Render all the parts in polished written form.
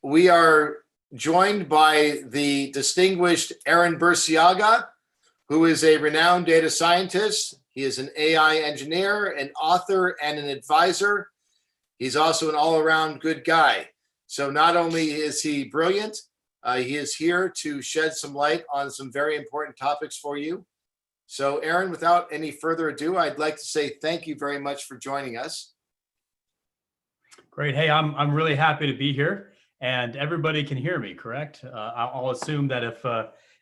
we are joined by the distinguished Aaron Burciaga, who is a renowned data scientist. He is an AI engineer, an author, and an advisor. He's also an all-around good guy. So not only is he brilliant, he is here to shed some light on some very important topics for you. So Aaron, without any further ado, I'd like to say thank you very much for joining us. Great. Hey, I'm really happy to be here, and everybody can hear me, correct? I'll assume that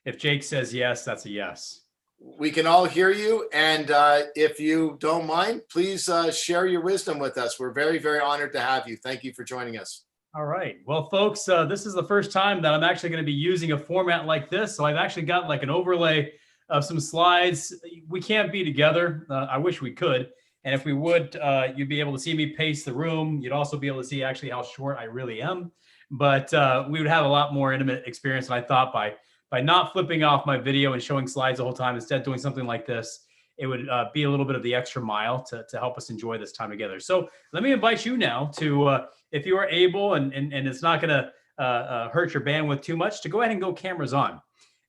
if Jake says yes, that's a yes. We can all hear you, and if you don't mind, please share your wisdom with us. We're very, very honored to have you. Thank you for joining us. All right. Well, folks, this is the first time that I'm actually going to be using a format like this. So I've actually got like an overlay of some slides. We can't be together. I wish we could. And if we would, you'd be able to see me pace the room. You'd also be able to see actually how short I really am. But we would have a lot more intimate experience. And I thought by not flipping off my video and showing slides the whole time, instead doing something like this, it would be a little bit of the extra mile to help us enjoy this time together. So let me invite you now to, if you are able and it's not going to hurt your bandwidth too much, to go ahead and go cameras on.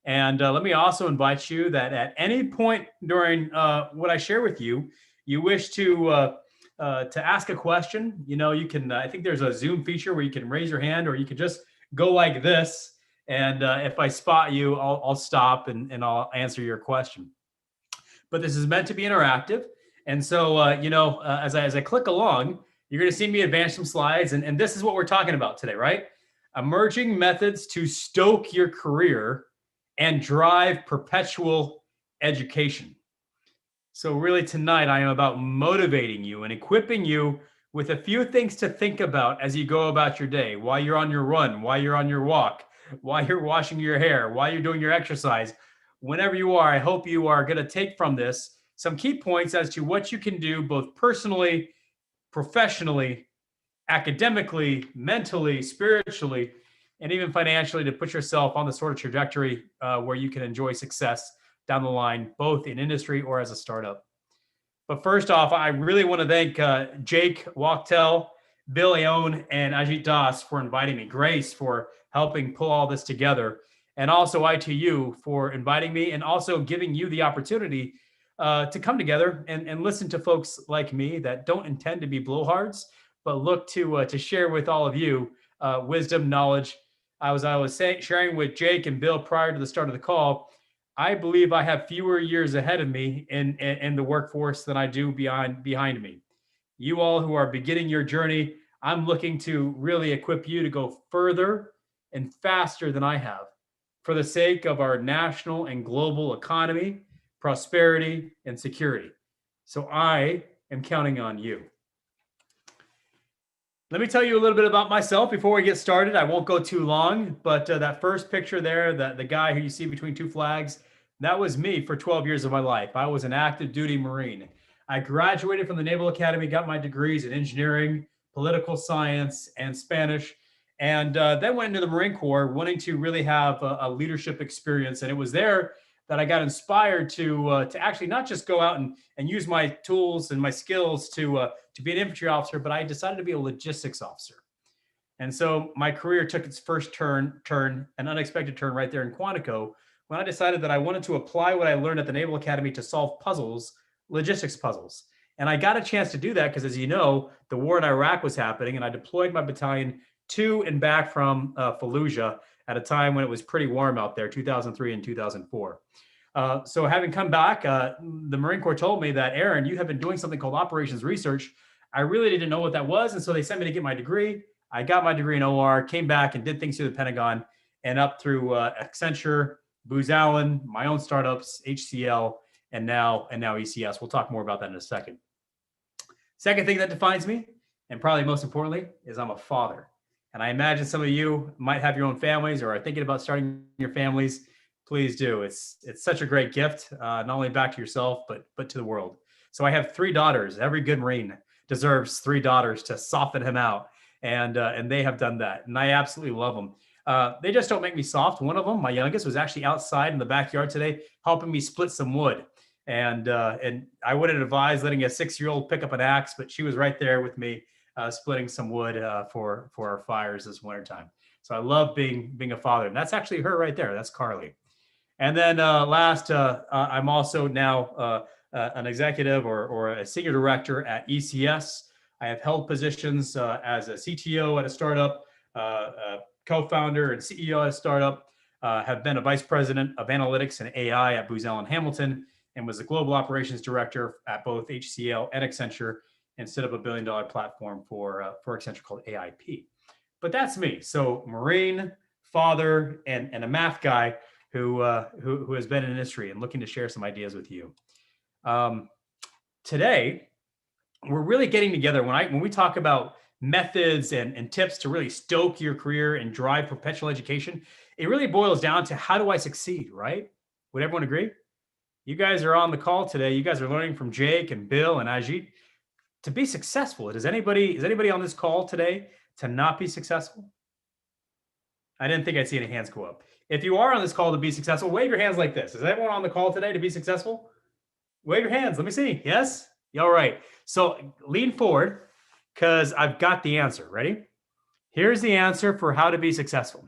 And let me also invite you that at any point during what I share with you, you wish to ask a question, you can, I think there's a Zoom feature where you can raise your hand, or you can just go like this. And if I spot you, I'll stop and I'll answer your question. But this is meant to be interactive. And so, as I click along, you're going to see me advance some slides. And this is what we're talking about today, right? Emerging methods to stoke your career and drive perpetual education. So really tonight, I am about motivating you and equipping you with a few things to think about as you go about your day, while you're on your run, while you're on your walk, while you're washing your hair, while you're doing your exercise. Whenever you are, I hope you are going to take from this some key points as to what you can do both personally, professionally, academically, mentally, spiritually, and even financially to put yourself on the sort of trajectory where you can enjoy success down the line, both in industry or as a startup. But first off, I really want to thank Jake Wachtel, Bill Aoun, and Ajit Das for inviting me, Grace for helping pull all this together, and also ITU for inviting me and also giving you the opportunity to come together and listen to folks like me that don't intend to be blowhards, but look to share with all of you wisdom, knowledge. I was sharing with Jake and Bill prior to the start of the call. I believe I have fewer years ahead of me in the workforce than I do behind me. You all who are beginning your journey, I'm looking to really equip you to go further and faster than I have for the sake of our national and global economy, prosperity, and security. So I am counting on you. Let me tell you a little bit about myself before we get started. I won't go too long, but that first picture there, the guy who you see between two flags, that was me for 12 years of my life. I was an active duty Marine. I graduated from the Naval Academy, got my degrees in engineering, political science, and Spanish, and then went into the Marine Corps wanting to really have a leadership experience. And it was there that I got inspired to actually not just go out and use my tools and my skills to be an infantry officer, but I decided to be a logistics officer. And so my career took its first turn, an unexpected turn right there in Quantico, when I decided that I wanted to apply what I learned at the Naval Academy to solve puzzles, logistics puzzles. And I got a chance to do that because, as you know, the war in Iraq was happening, and I deployed my battalion to and back from Fallujah at a time when it was pretty warm out there, 2003 and 2004. So having come back, the Marine Corps told me that, Aaron, you have been doing something called operations research. I really didn't know what that was. And so they sent me to get my degree. I got my degree in OR, came back and did things through the Pentagon and up through Accenture, Booz Allen, my own startups, HCL, and now ECS. We'll talk more about that in a second. Second thing that defines me, and probably most importantly, is I'm a father. And I imagine some of you might have your own families or are thinking about starting your families. Please do. It's such a great gift, not only back to yourself, but to the world. So I have 3 daughters. Every good Marine deserves 3 daughters to soften him out. And they have done that. And I absolutely love them. They just don't make me soft. One of them, my youngest, was actually outside in the backyard today, helping me split some wood. And I wouldn't advise letting a 6-year-old pick up an axe, but she was right there with me, splitting some wood for our fires this wintertime. So I love being a father. And that's actually her right there. That's Carly. And then last, I'm also now an executive or a senior director at ECS. I have held positions as a CTO at a startup, co-founder and CEO at a startup, have been a vice president of analytics and AI at Booz Allen Hamilton, and was the global operations director at both HCL and Accenture, and set up a $1 billion platform for Accenture called AIP. But that's me. So Marine, father, and a math guy who has been in industry and looking to share some ideas with you. Today, we're really getting together when we talk about methods and tips to really stoke your career and drive perpetual education. It really boils down to, how do I succeed, right? Would everyone agree? You guys are on the call today. You guys are learning from Jake and Bill and Ajit to be successful. Is anybody on this call today to not be successful? I didn't think I'd see any hands go up. If you are on this call to be successful, wave your hands like this. Is everyone on the call today to be successful? Wave your hands. Let me see. Yes? All right. So lean forward, because I've got the answer. Ready? Here's the answer for how to be successful.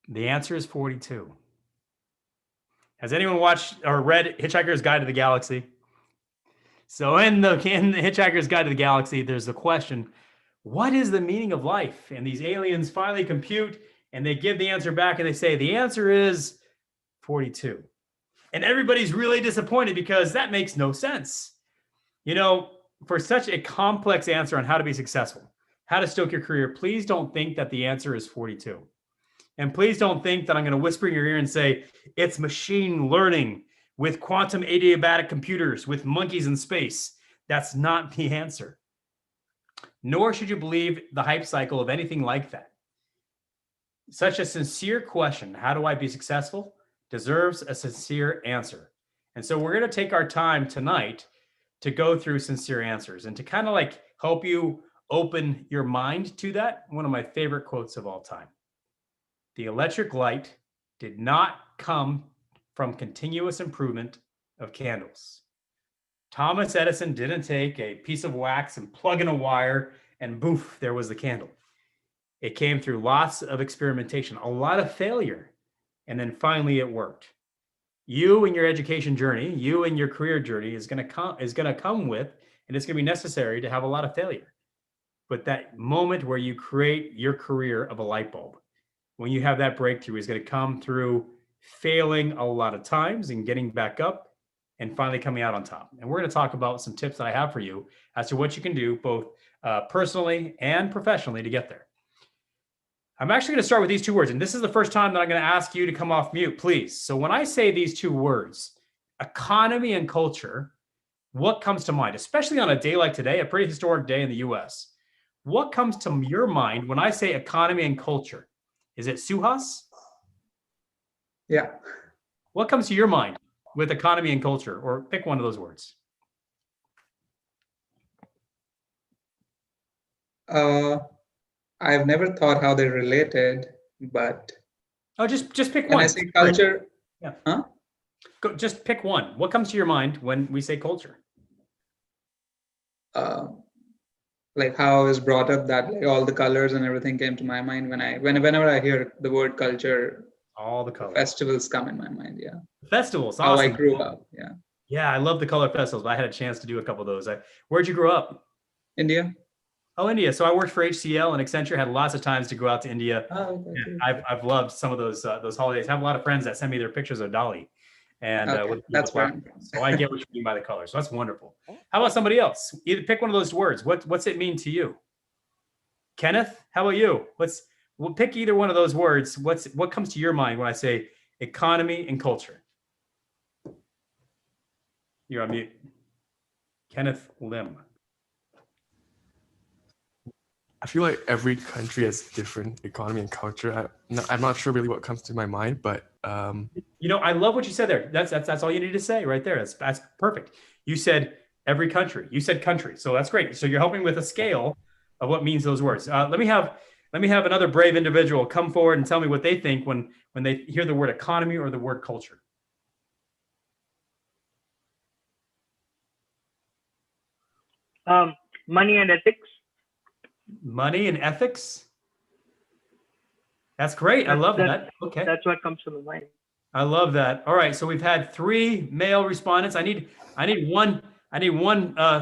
The answer is 42. Has anyone watched or read Hitchhiker's Guide to the Galaxy? So in the Hitchhiker's Guide to the Galaxy, there's the question, what is the meaning of life? And these aliens finally compute, and they give the answer back, and they say, the answer is 42. And everybody's really disappointed, because that makes no sense. You know, for such a complex answer on how to be successful, how to stoke your career, please don't think that the answer is 42. And please don't think that I'm going to whisper in your ear and say, it's machine learning with quantum adiabatic computers with monkeys in space. That's not the answer. Nor should you believe the hype cycle of anything like that. Such a sincere question, how do I be successful, deserves a sincere answer. And so we're going to take our time tonight to go through sincere answers and to kind of like help you open your mind to that. One of my favorite quotes of all time. The electric light did not come from continuous improvement of candles. Thomas Edison didn't take a piece of wax and plug in a wire and boof, there was the candle. It came through lots of experimentation, a lot of failure, and then finally it worked. You and your education journey, you and your career journey is going to come with, and it's going to be necessary to have a lot of failure. But that moment where you create your career of a light bulb, when you have that breakthrough, is going to come through failing a lot of times and getting back up and finally coming out on top. And we're going to talk about some tips that I have for you as to what you can do both personally and professionally to get there. I'm actually going to start with these two words. And this is the first time that I'm going to ask you to come off mute, please. So when I say these two words, economy and culture, what comes to mind, especially on a day like today, a pretty historic day in the US? What comes to your mind when I say economy and culture? Is it Suhas? Yeah. What comes to your mind with economy and culture? Or pick one of those words. I've never thought how they're related, but just pick when one. I say culture, yeah. Huh? Just pick one. What comes to your mind when we say culture? Like how I was brought up, that like all the colors and everything came to my mind whenever I hear the word culture. All the colors. Festivals come in my mind. Yeah. Festivals. How Awesome. I grew up. Yeah. Yeah, I love the color festivals. I had a chance to do a couple of those. Where'd you grow up? India. Oh, India. So I worked for HCL and Accenture. Had lots of times to go out to India. Oh, okay. I've loved some of those holidays. I have a lot of friends that send me their pictures of Dali, and Okay. That's fine. So I get what you mean by the color. So that's wonderful. How about somebody else? Either pick one of those words. What's it mean to you? Kenneth, how about you? We'll pick either one of those words. What comes to your mind when I say economy and culture? You're on mute. Kenneth Lim. I feel like every country has different economy and culture. I'm not sure really what comes to my mind, but I love what you said there. That's all you need to say right there. That's perfect. You said every country. You said country, so that's great. So you're helping with a scale of what means those words. Let me have another brave individual come forward and tell me what they think when they hear the word economy or the word culture. Money and ethics. Money and ethics. That's great. I love that. Okay. That's what comes to my mind. I love that. All right. So we've had 3 male respondents. I need one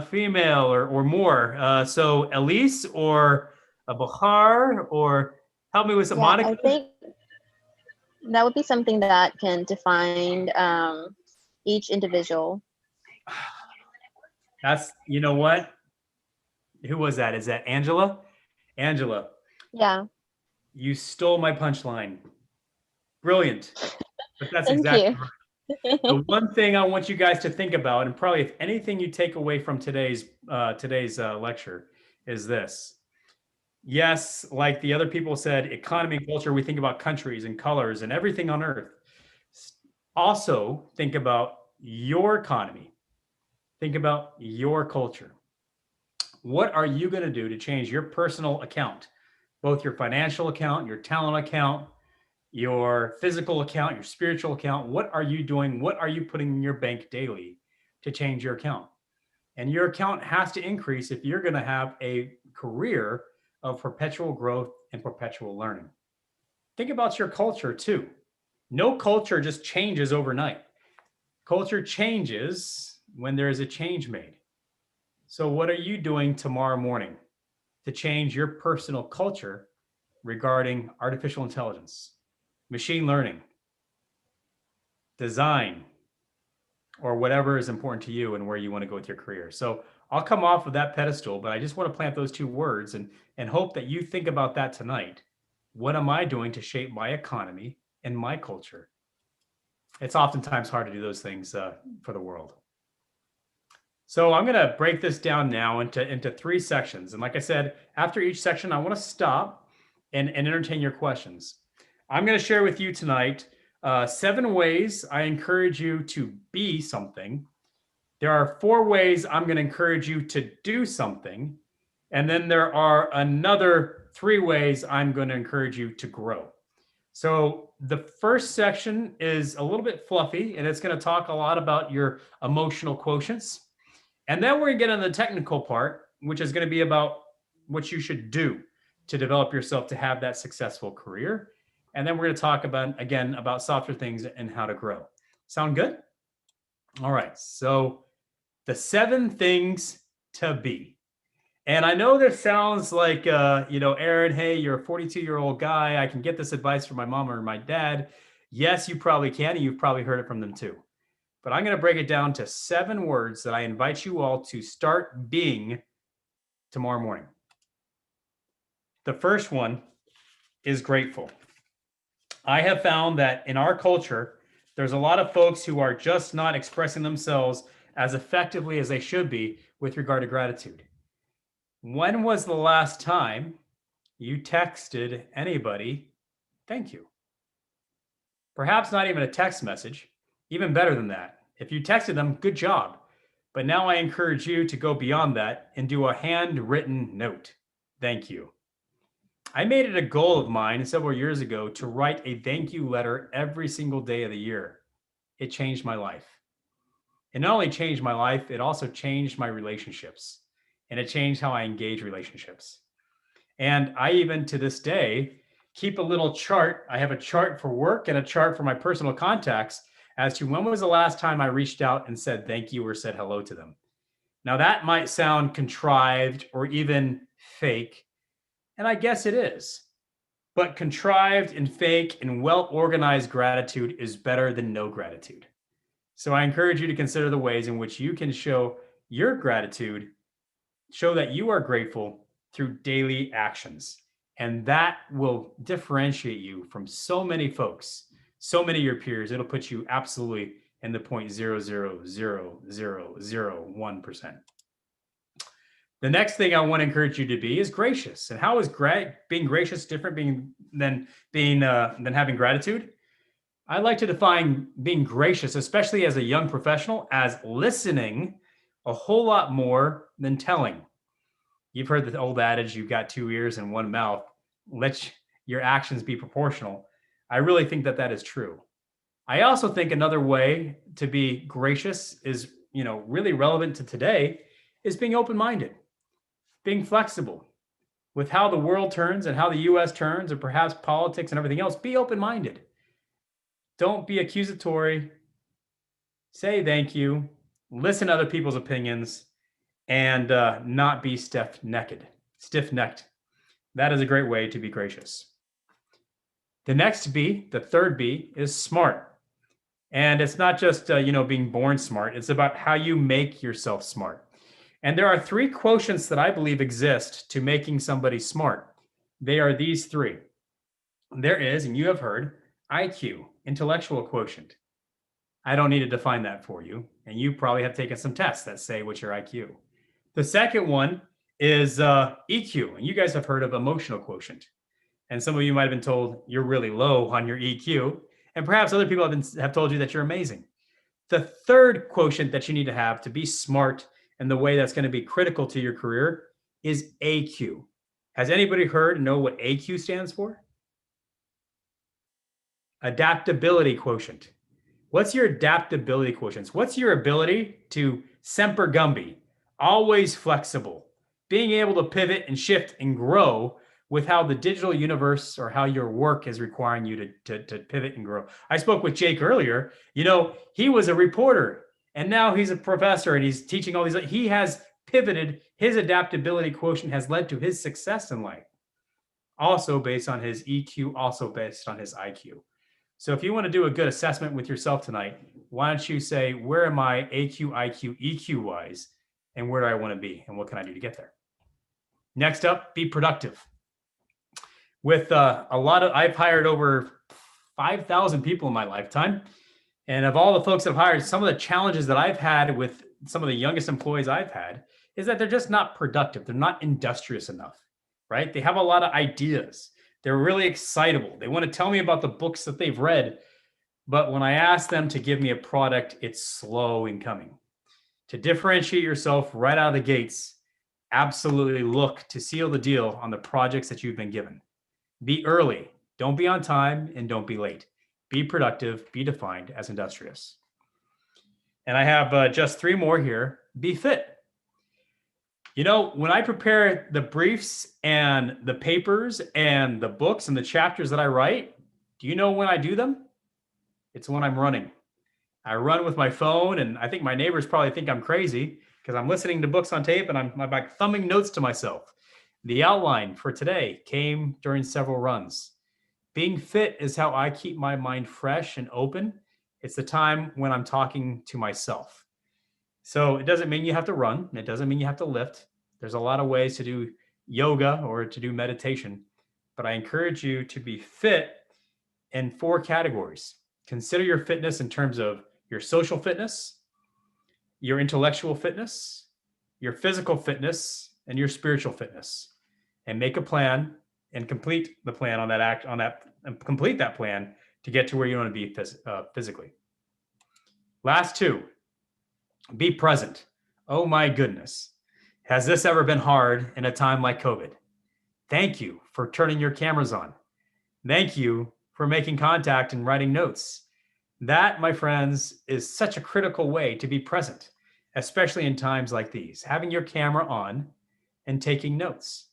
female or more. So Elise or a Bahar, or help me with some Monica. I think that would be something that can define each individual. That's, you know what? Who was that? Is that Angela? Angela, Yeah. you stole my punchline. Brilliant. But that's Thank exactly you. right. The one thing I want you guys to think about, and probably if anything you take away from today's lecture, is this. Yes, like the other people said, economy and culture, we think about countries and colors and everything on earth. Also, think about your economy. Think about your culture. What are you going to do to change your personal account, both your financial account, your talent account, your physical account, your spiritual account? What are you doing? What are you putting in your bank daily to change your account? And your account has to increase if you're going to have a career of perpetual growth and perpetual learning. Think about your culture too. No culture just changes overnight. Culture changes when there is a change made. So what are you doing tomorrow morning to change your personal culture regarding artificial intelligence, machine learning, design, or whatever is important to you and where you want to go with your career? So I'll come off of that pedestal, but I just want to plant those 2 words and hope that you think about that tonight. What am I doing to shape my economy and my culture? It's oftentimes hard to do those things for the world. So I'm going to break this down now into 3 sections. And like I said, after each section, I want to stop and entertain your questions. I'm going to share with you tonight 7 ways I encourage you to be something. There are 4 ways I'm going to encourage you to do something. And then there are another 3 ways I'm going to encourage you to grow. So the first section is a little bit fluffy, and it's going to talk a lot about your emotional quotients. And then we're going to get into the technical part, which is going to be about what you should do to develop yourself to have that successful career. And then we're going to talk about softer things and how to grow. Sound good? All right. So the 7 things to be. And I know this sounds like, Aaron, hey, you're a 42-year-old guy. I can get this advice from my mom or my dad. Yes, you probably can. And you've probably heard it from them too. But I'm going to break it down to 7 words that I invite you all to start being tomorrow morning. The first one is grateful. I have found that in our culture, there's a lot of folks who are just not expressing themselves as effectively as they should be with regard to gratitude. When was the last time you texted anybody, thank you? Perhaps not even a text message. Even better than that, if you texted them, good job. But now I encourage you to go beyond that and do a handwritten note. Thank you. I made it a goal of mine several years ago to write a thank you letter every single day of the year. It changed my life. It not only changed my life, it also changed my relationships. And it changed how I engage relationships. And I even to this day keep a little chart. I have a chart for work and a chart for my personal contacts as to when was the last time I reached out and said thank you or said hello to them. Now that might sound contrived or even fake, and I guess it is. But contrived and fake and well-organized gratitude is better than no gratitude. So I encourage you to consider the ways in which you can show your gratitude, show that you are grateful through daily actions. And that will differentiate you from so many folks, so many of your peers. It'll put you absolutely in the 0.0000001%. The next thing I want to encourage you to be is gracious. And how is being gracious different than having gratitude? I like to define being gracious, especially as a young professional, as listening a whole lot more than telling. You've heard the old adage, you've got 2 ears and 1 mouth. Let your actions be proportional. I really think that is true. I also think another way to be gracious is, really relevant to today, is being open-minded, being flexible, with how the world turns and how the US turns, or perhaps politics and everything else, be open-minded. Don't be accusatory. Say thank you. Listen to other people's opinions, and not be stiff-necked. That is a great way to be gracious. The next B, the third B, is smart. And it's not just being born smart. It's about how you make yourself smart. And there are three quotients that I believe exist to making somebody smart. They are these three. There is, and you have heard, IQ, intellectual quotient. I don't need to define that for you. And you probably have taken some tests that say what's your IQ. The second one is EQ. And you guys have heard of emotional quotient. And some of you might have been told you're really low on your EQ. And perhaps other people have told you that you're amazing. The third quotient that you need to have to be smart in the way that's going to be critical to your career is AQ. Has anybody heard and know what AQ stands for? Adaptability quotient. What's your adaptability quotient? What's your ability to semper gumby, always flexible, being able to pivot and shift and grow with how the digital universe or how your work is requiring you to pivot and grow? I spoke with Jake earlier. He was a reporter and now he's a professor and he's teaching all these. He has pivoted. His adaptability quotient has led to his success in life. Also based on his EQ, also based on his IQ. So if you want to do a good assessment with yourself tonight, why don't you say, where am I AQ, IQ, EQ wise, and where do I want to be, and what can I do to get there? Next up, be productive. With I've hired over 5,000 people in my lifetime. And of all the folks I've hired, some of the challenges that I've had with some of the youngest employees I've had is that they're just not productive. They're not industrious enough, right? They have a lot of ideas. They're really excitable. They want to tell me about the books that they've read. But when I ask them to give me a product, it's slow in coming. To differentiate yourself right out of the gates, absolutely look to seal the deal on the projects that you've been given. Be early. Don't be on time and don't be late. Be productive. Be defined as industrious. And I have just three more here. Be fit. When I prepare the briefs and the papers and the books and the chapters that I write, do you know when I do them? It's when I'm running. I run with my phone, and I think my neighbors probably think I'm crazy because I'm listening to books on tape and I'm like thumbing notes to myself. The outline for today came during several runs. Being fit is how I keep my mind fresh and open. It's the time when I'm talking to myself. So it doesn't mean you have to run. It doesn't mean you have to lift. There's a lot of ways to do yoga or to do meditation, but I encourage you to be fit in 4 categories. Consider your fitness in terms of your social fitness, your intellectual fitness, your physical fitness, and your spiritual fitness, and make a plan and complete the plan and complete that plan to get to where you want to be physically. Last 2. Be present. Oh my goodness. Has this ever been hard in a time like COVID? Thank you for turning your cameras on. Thank you for making contact and writing notes. That, my friends, is such a critical way to be present, especially in times like these, having your camera on and taking notes.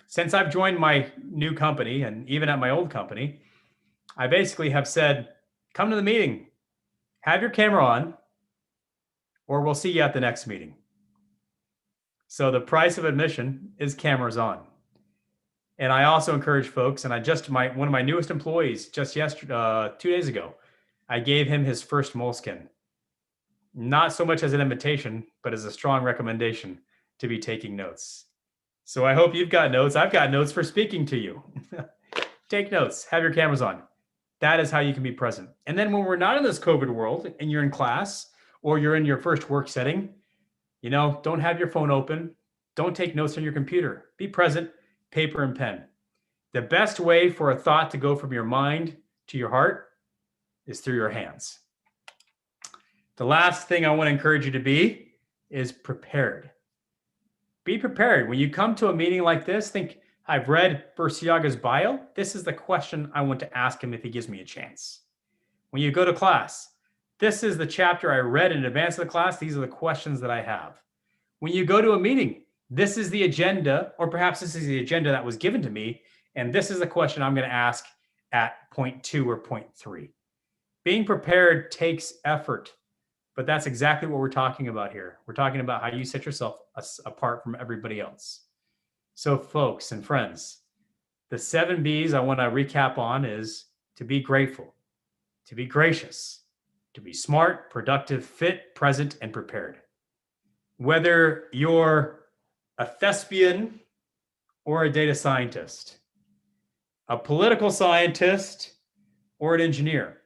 Since I've joined my new company and even at my old company, I basically have said, come to the meeting, have your camera on, or we'll see you at the next meeting. So the price of admission is cameras on. And I also encourage folks, and one of my newest employees just yesterday, 2 days ago, I gave him his first moleskin. Not so much as an invitation, but as a strong recommendation to be taking notes. So I hope you've got notes. I've got notes for speaking to you. Take notes, have your cameras on. That is how you can be present. And then when we're not in this COVID world and you're in class or you're in your first work setting, don't have your phone open. Don't take notes on your computer. Be present, paper and pen. The best way for a thought to go from your mind to your heart is through your hands. The last thing I want to encourage you to be is prepared. Be prepared. When you come to a meeting like this, think, I've read Burciaga's bio. This is the question I want to ask him if he gives me a chance. When you go to class, this is the chapter I read in advance of the class. These are the questions that I have. When you go to a meeting, This is the agenda, or perhaps this is the agenda that was given to me. And this is the question I'm going to ask at point 2 or point 3. Being prepared takes effort, but that's exactly what we're talking about here. We're talking about how you set yourself apart from everybody else. So folks and friends, the 7 B's I want to recap on is to be grateful, to be gracious, to be smart, productive, fit, present, and prepared. Whether you're a thespian or a data scientist, a political scientist or an engineer,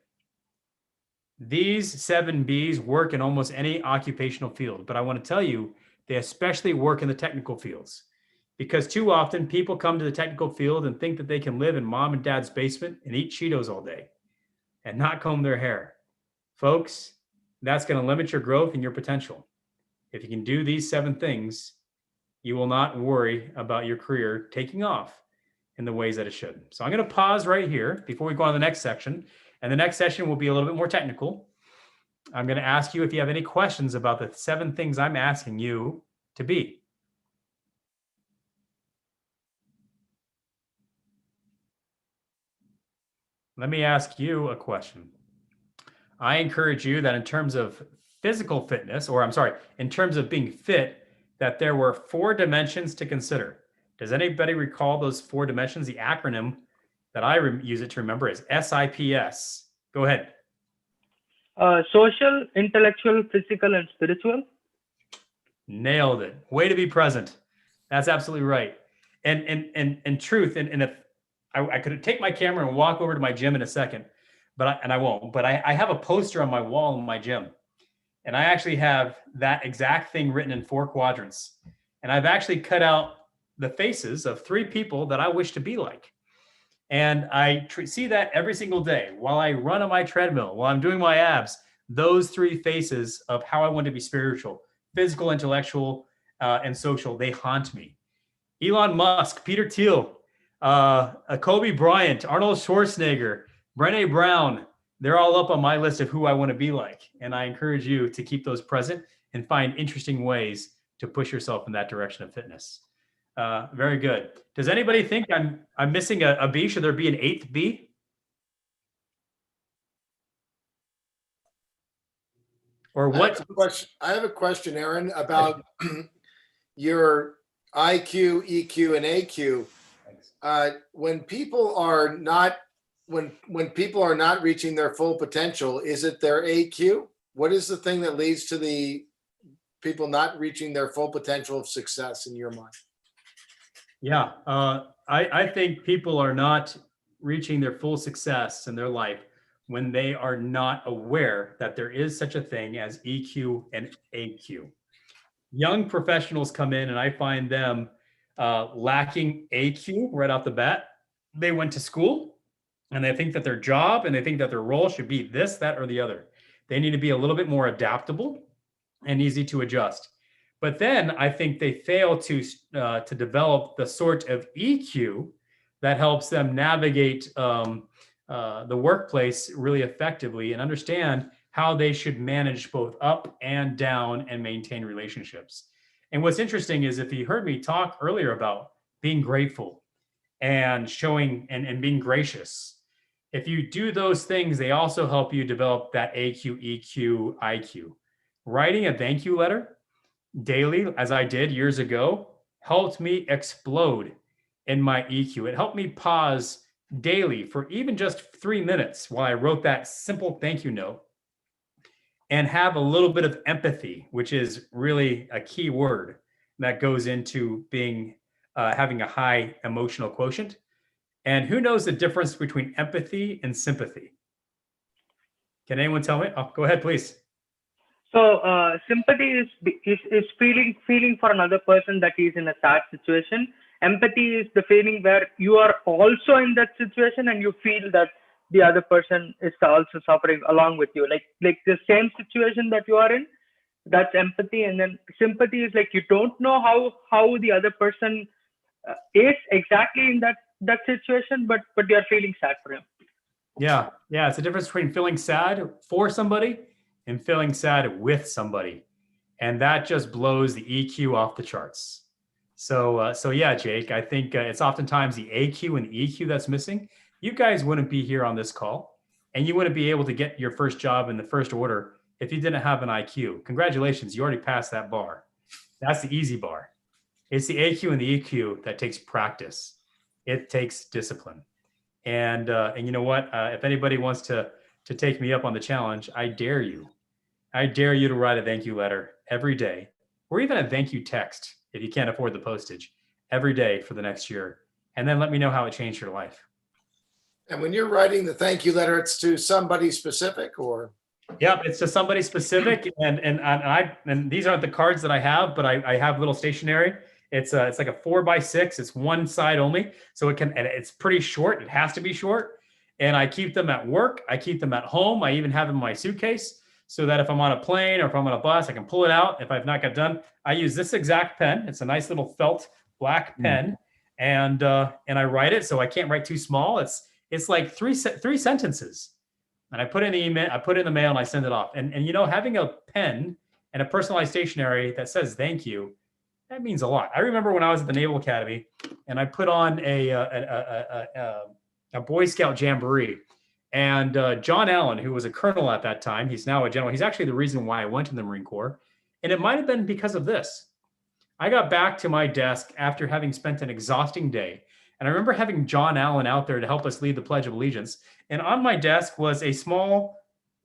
these 7 B's work in almost any occupational field. But I want to tell you, they especially work in the technical fields, because too often people come to the technical field and think that they can live in mom and dad's basement and eat Cheetos all day and not comb their hair. Folks, that's going to limit your growth and your potential. If you can do these 7 things, you will not worry about your career taking off in the ways that it should. So I'm going to pause right here before we go on to the next section. And the next session will be a little bit more technical. I'm going to ask you if you have any questions about the 7 things I'm asking you to be. Let me ask you a question. I encourage you that in terms of physical fitness, or I'm sorry, in terms of being fit, that there were 4 dimensions to consider. Does anybody recall those 4 dimensions? The acronym that I use it to remember is SIPS. Go ahead. Social, intellectual, physical, and spiritual. Nailed it. Way to be present. That's absolutely right. And truth, and if I could take my camera and walk over to my gym in a second, but I won't. But I have a poster on my wall in my gym, and I actually have that exact thing written in 4 quadrants. And I've actually cut out the faces of 3 people that I wish to be like. And I see that every single day while I run on my treadmill, while I'm doing my abs, those 3 faces of how I want to be spiritual, physical, intellectual, and social, they haunt me. Elon Musk, Peter Thiel, Kobe Bryant, Arnold Schwarzenegger, Brené Brown, they're all up on my list of who I want to be like. And I encourage you to keep those present and find interesting ways to push yourself in that direction of fitness. Very good. Does anybody think I'm missing a B? Should there be an 8th B? Or what? I have a question, Aaron, about your IQ, EQ, and AQ. When people are not reaching their full potential, is it their AQ? What is the thing that leads to the people not reaching their full potential of success in your mind? Yeah, I think people are not reaching their full success in their life when they are not aware that there is such a thing as EQ and AQ. Young professionals come in and I find them lacking AQ right off the bat. They went to school and they think that their job and they think that their role should be this, that, or the other. They need to be a little bit more adaptable and easy to adjust. But then I think they fail to develop the sort of EQ that helps them navigate the workplace really effectively and understand how they should manage both up and down and maintain relationships. And what's interesting is if you heard me talk earlier about being grateful and showing and being gracious, if you do those things, they also help you develop that AQ, EQ, IQ. Writing a thank you letter daily, as I did years ago, helped me explode in my EQ. It helped me pause daily for even just 3 minutes while I wrote that simple thank you note and have a little bit of empathy, which is really a key word that goes into being having a high emotional quotient. And who knows the difference between empathy and sympathy? Can anyone tell me? Oh, go ahead, please. So sympathy is feeling for another person that is in a sad situation. Empathy is the feeling where you are also in that situation and you feel that the other person is also suffering along with you, like the same situation that you are in. That's empathy. And then sympathy is like you don't know how the other person is exactly in that situation, but you are feeling sad for him. Yeah, it's a difference between feeling sad for somebody and feeling sad with somebody. And that just blows the EQ off the charts. So yeah, Jake, I think it's oftentimes the AQ and the EQ that's missing. You guys wouldn't be here on this call, and you wouldn't be able to get your first job in the first order if you didn't have an IQ. Congratulations, you already passed that bar. That's the easy bar. It's the AQ and the EQ that takes practice. It takes discipline. And you know what? If anybody wants to take me up on the challenge, I dare you. I dare you to write a thank you letter every day, or even a thank you text if you can't afford the postage every day for the next year. And then let me know how it changed your life. And when you're writing the thank you letter, it's to somebody specific, or? Yep, it's to somebody specific, and these aren't the cards that I have, but I have little stationery. It's like a 4x6. It's one side only, so and it's pretty short. It has to be short, and I keep them at work. I keep them at home. I even have them in my suitcase so that if I'm on a plane or if I'm on a bus, I can pull it out. If I've not got done, I use this exact pen. It's a nice little felt black pen, and I write it. So I can't write too small. It's like three sentences. And I put in the email, I put it in the mail, and I send it off. And you know, having a pen and a personalized stationery that says thank you, that means a lot. I remember when I was at the Naval Academy, and I put on a Boy Scout jamboree, and John Allen, who was a colonel at that time, he's now a general. He's actually the reason why I went to the Marine Corps, and it might have been because of this. I got back to my desk after having spent an exhausting day. And I remember having John Allen out there to help us lead the Pledge of Allegiance. And on my desk was a small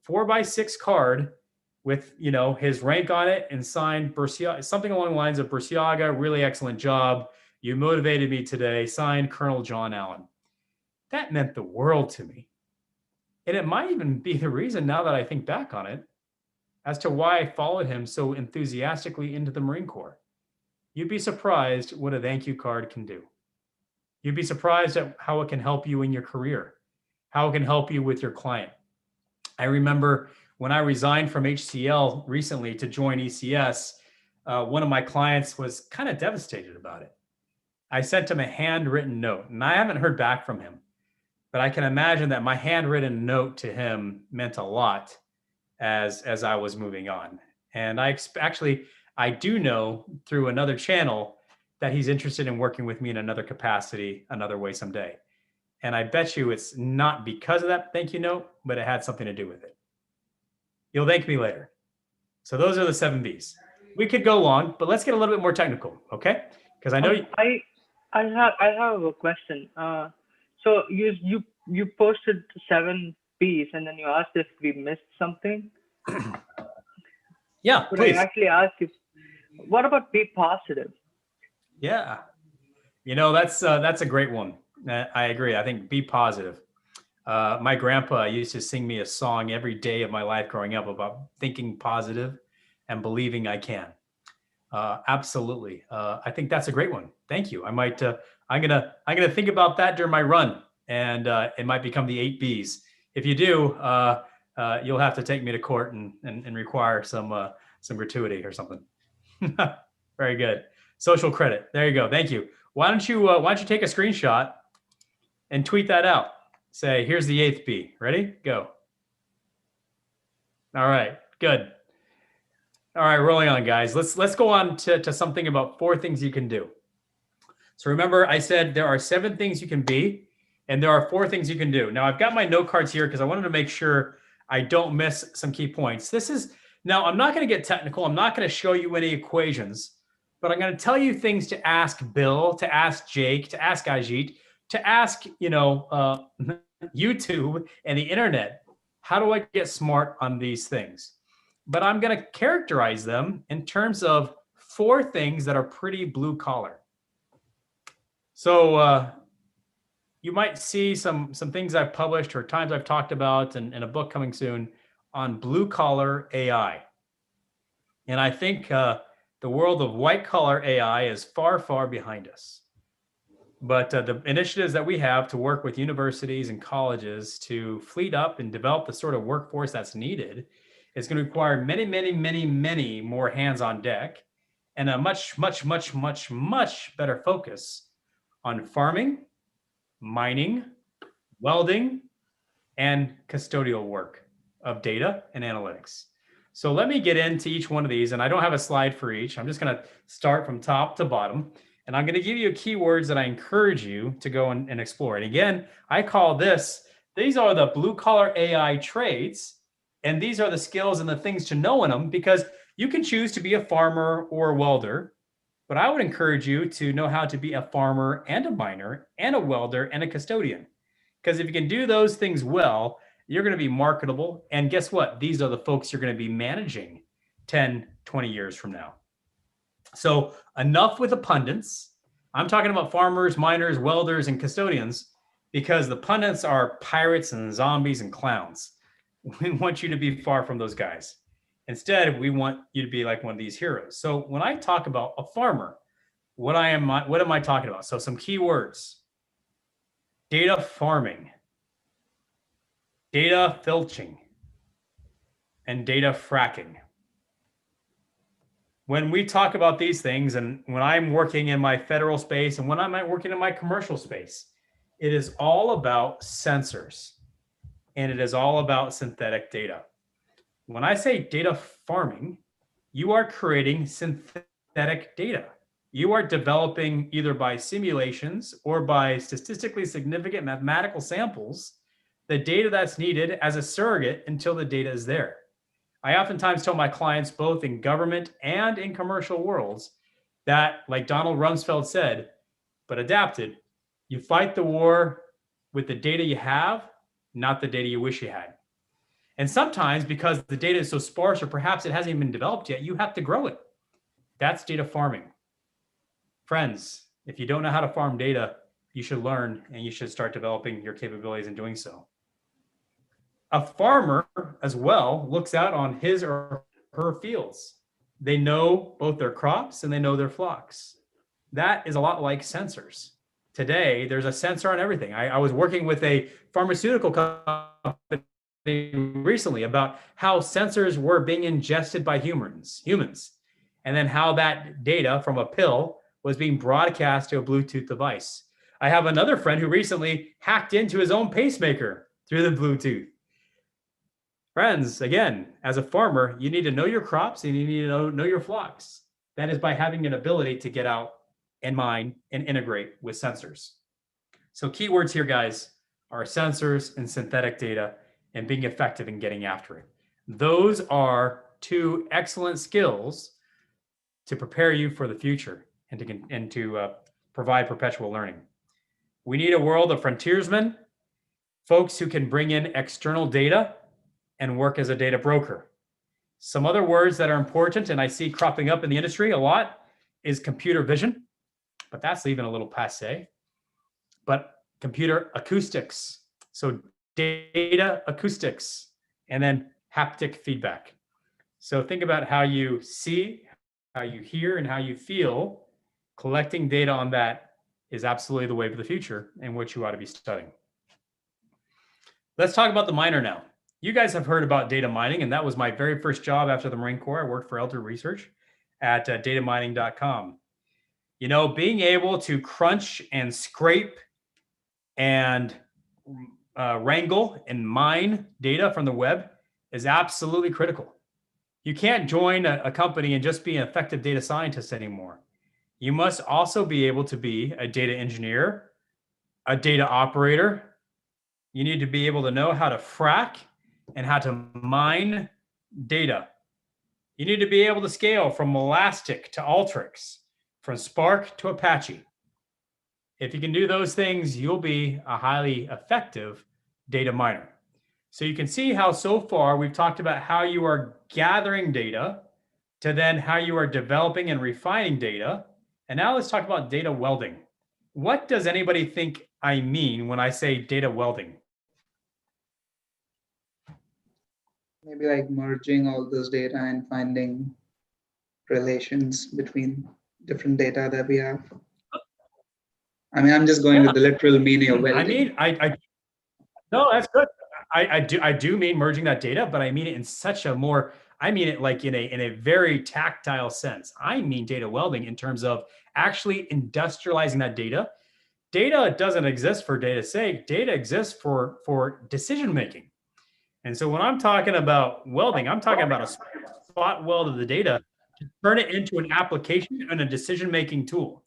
4x6 card with, you know, his rank on it and signed Burciaga, something along the lines of Burciaga, really excellent job. You motivated me today, signed Colonel John Allen. That meant the world to me. And it might even be the reason, now that I think back on it, as to why I followed him so enthusiastically into the Marine Corps. You'd be surprised what a thank you card can do. You'd be surprised at how it can help you in your career, how it can help you with your client. I remember when I resigned from HCL recently to join ECS, one of my clients was kind of devastated about it. I sent him a handwritten note, and I haven't heard back from him, but I can imagine that my handwritten note to him meant a lot as I was moving on. And I do know through another channel that he's interested in working with me in another capacity, another way someday. And I bet you it's not because of that thank you note, but it had something to do with it. You'll thank me later. So those are the 7 Bs. We could go long, but let's get a little bit more technical, okay? Because I know I have a question. So you posted 7 Bs, and then you asked if we missed something. Yeah, Could please. I actually ask you, what about be positive? Yeah. You know, that's a great one. I agree. I think be positive. My grandpa used to sing me a song every day of my life growing up about thinking positive and believing I can. Absolutely. I think that's a great one. Thank you. I'm gonna think about that during my run, and it might become the 8 Bs. If you do, you'll have to take me to court and require some gratuity or something. Very good. Social credit. There you go. Thank you. Why don't you take a screenshot and tweet that out? Say, here's the 8th B. Ready? Go. All right. Good. All right, rolling on, guys. Let's go on to something about 4 things you can do. So remember, I said there are 7 things you can be, and there are 4 things you can do. Now, I've got my note cards here because I wanted to make sure I don't miss some key points. Now, I'm not going to get technical. I'm not going to show you any equations, but I'm going to tell you things to ask Bill, to ask Jake, to ask Ajit, to ask, YouTube and the internet. How do I get smart on these things? But I'm going to characterize them in terms of 4 things that are pretty blue collar. So you might see some things I've published or times I've talked about in a book coming soon on blue collar AI. And I think the world of white collar AI is far, far behind us. But the initiatives that we have to work with universities and colleges to fleet up and develop the sort of workforce that's needed is going to require many, many, many, many more hands on deck and a much, much, much, much, much better focus on farming, mining, welding, and custodial work of data and analytics. So let me get into each one of these, and I don't have a slide for each. I'm just going to start from top to bottom. And I'm going to give you keywords that I encourage you to go and explore. And again, I call these are the blue collar AI traits. And these are the skills and the things to know in them, because you can choose to be a farmer or a welder. But I would encourage you to know how to be a farmer and a miner and a welder and a custodian. Because if you can do those things well, you're going to be marketable. And guess what? These are the folks you're going to be managing 10, 20 years from now. So enough with the pundits. I'm talking about farmers, miners, welders, and custodians, because the pundits are pirates and zombies and clowns. We want you to be far from those guys. Instead, we want you to be like one of these heroes. So when I talk about a farmer, what am I talking about? So some key words: data farming, data filching, and data fracking. When we talk about these things, and when I'm working in my federal space and when I'm working in my commercial space, it is all about sensors and it is all about synthetic data. When I say data farming, you are creating synthetic data. You are developing either by simulations or by statistically significant mathematical samples the data that's needed as a surrogate until the data is there. I oftentimes tell my clients, both in government and in commercial worlds, that, like Donald Rumsfeld said, but adapted, you fight the war with the data you have, not the data you wish you had. And sometimes, because the data is so sparse, or perhaps it hasn't even been developed yet, you have to grow it. That's data farming. Friends, if you don't know how to farm data, you should learn, and you should start developing your capabilities in doing so. A farmer as well looks out on his or her fields. They know both their crops and they know their flocks. That is a lot like sensors. Today, there's a sensor on everything. I was working with a pharmaceutical company recently about how sensors were being ingested by humans, and then how that data from a pill was being broadcast to a Bluetooth device. I have another friend who recently hacked into his own pacemaker through the Bluetooth. Friends, again, as a farmer, you need to know your crops and you need to know your flocks. That is by having an ability to get out and mine and integrate with sensors. So keywords here, guys, are sensors and synthetic data and being effective in getting after it. Those are two excellent skills to prepare you for the future and to provide perpetual learning. We need a world of frontiersmen, folks who can bring in external data and work as a data broker. Some other words that are important, and I see cropping up in the industry a lot, is computer vision, but that's even a little passé. But computer acoustics, so data acoustics, and then haptic feedback. So think about how you see, how you hear, and how you feel. Collecting data on that is absolutely the wave of the future and what you ought to be studying. Let's talk about the miner now. You guys have heard about data mining, and that was my very first job after the Marine Corps. I worked for Elder Research at datamining.com. You know, being able to crunch and scrape and wrangle and mine data from the web is absolutely critical. You can't join a company and just be an effective data scientist anymore. You must also be able to be a data engineer, a data operator. You need to be able to know how to frack and how to mine data. You need to be able to scale from Elastic to Alteryx, from Spark to Apache. If you can do those things, you'll be a highly effective data miner. So you can see how so far we've talked about how you are gathering data to then how you are developing and refining data. And now let's talk about data welding. What does anybody think I mean when I say data welding? Maybe like merging all this data and finding relations between different data that we have. I mean, I'm just going with the literal meaning of welding. I mean, no, that's good. I do mean merging that data, but I mean it in such a more, I mean it like in a very tactile sense. I mean data welding in terms of actually industrializing that data. Data doesn't exist for data's sake. Data exists for decision making. And so when I'm talking about welding, I'm talking about a spot weld of the data to turn it into an application and a decision making tool.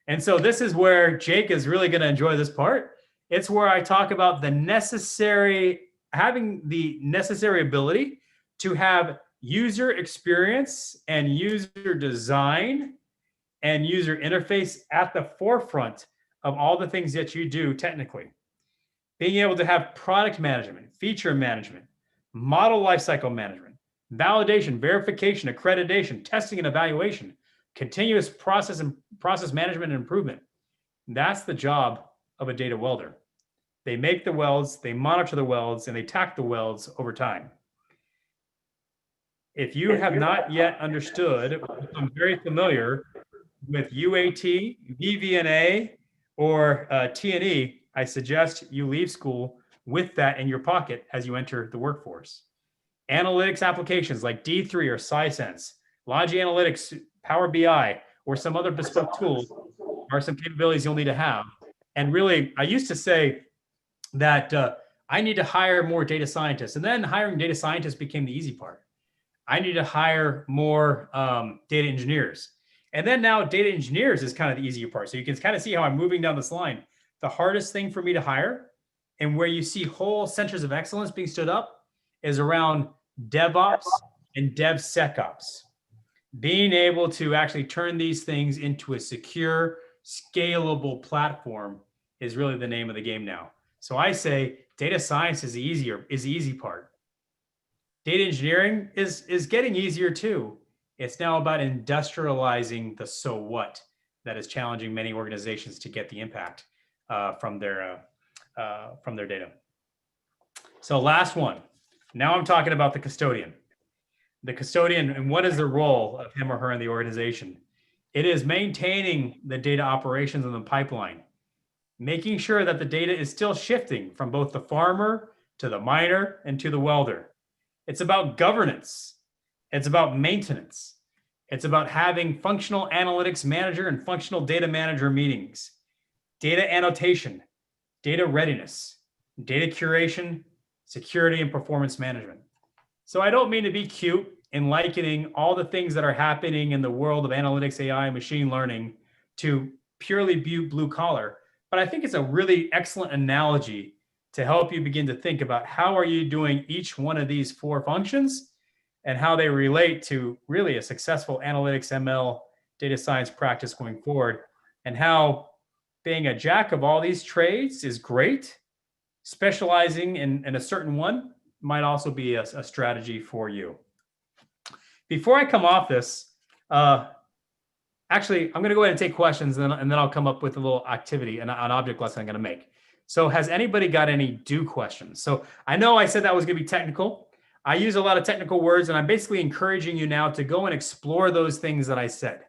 And so this is where Jake is really going to enjoy this part. It's where I talk about having the necessary ability to have user experience and user design and user interface at the forefront of all the things that you do technically. Being able to have product management, feature management, model lifecycle management, validation, verification, accreditation, testing and evaluation, continuous process management and improvement. That's the job of a data welder. They make the welds, they monitor the welds, and they tack the welds over time. If you have not yet understood, I'm very familiar with UAT, VVNA, or T&E, I suggest you leave school with that in your pocket as you enter the workforce. Analytics applications like D3 or Sisense, Logi Analytics, Power BI, or some other bespoke tools are some capabilities you'll need to have. And really, I used to say that I need to hire more data scientists, and then hiring data scientists became the easy part. I need to hire more data engineers. And then now data engineers is kind of the easier part. So you can kind of see how I'm moving down this line. The hardest thing for me to hire, and where you see whole centers of excellence being stood up, is around DevOps and DevSecOps. Being able to actually turn these things into a secure, scalable platform is really the name of the game now. So I say data science is the easy part. Data engineering is getting easier too. It's now about industrializing the so what that is challenging many organizations to get the impact from their data. So last one. Now I'm talking about the custodian. The custodian, and what is the role of him or her in the organization? It is maintaining the data operations in the pipeline, making sure that the data is still shifting from both the farmer to the miner and to the welder. It's about governance. It's about maintenance. It's about having functional analytics manager and functional data manager meetings, data annotation, data readiness, data curation, security, and performance management. So I don't mean to be cute in likening all the things that are happening in the world of analytics, AI, and machine learning to purely blue collar, but I think it's a really excellent analogy to help you begin to think about how are you doing each one of these four functions and how they relate to really a successful analytics, ML, data science practice going forward, and how being a jack of all these trades is great. Specializing in a certain one might also be a strategy for you. Before I come off this, actually, I'm going to go ahead and take questions, and then I'll come up with a little activity, an object lesson I'm going to make. So has anybody got any do questions? So I know I said that was going to be technical. I use a lot of technical words, and I'm basically encouraging you now to go and explore those things that I said.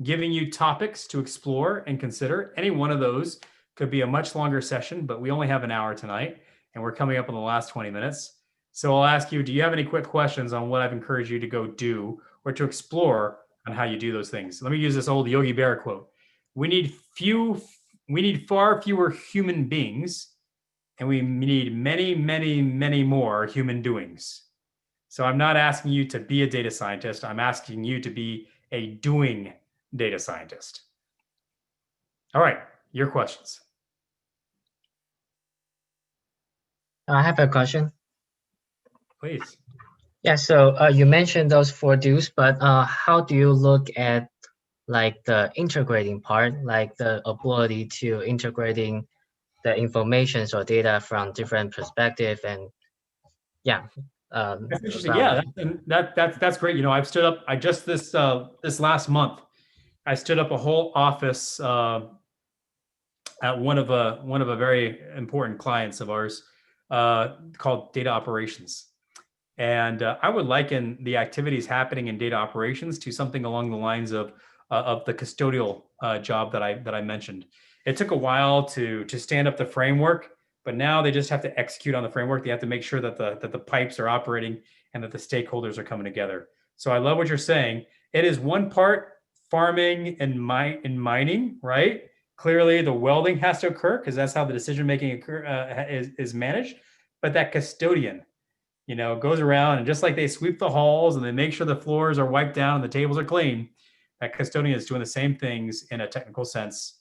Giving you topics to explore and consider. Any one of those could be a much longer session, but we only have an hour tonight, and we're coming up on the last 20 minutes. So I'll ask you, do you have any quick questions on what I've encouraged you to go do or to explore on how you do those things? Let me use this old Yogi Berra quote. We need far fewer human beings, and we need many, many, many more human doings. So I'm not asking you to be a data scientist. I'm asking you to be a doing data scientist. All right, your questions. I have a question. Please. Yeah, so you mentioned those four do's, but how do you look at like the integrating part, like the ability to integrating the informations or data from different perspectives? And yeah, that's interesting. Yeah, that's great. You know, I've stood up. I just this last month, I stood up a whole office at one of a very important clients of ours called Data Operations. And I would liken the activities happening in data operations to something along the lines of the custodial job that I mentioned. It took a while to stand up the framework, but now they just have to execute on the framework. They have to make sure that the pipes are operating and that the stakeholders are coming together. So I love what you're saying. It is one part farming and mining, right? Clearly, the welding has to occur because that's how the decision making is managed. But that custodian, you know, goes around and just like they sweep the halls and they make sure the floors are wiped down and the tables are clean, that Custodian is doing the same things in a technical sense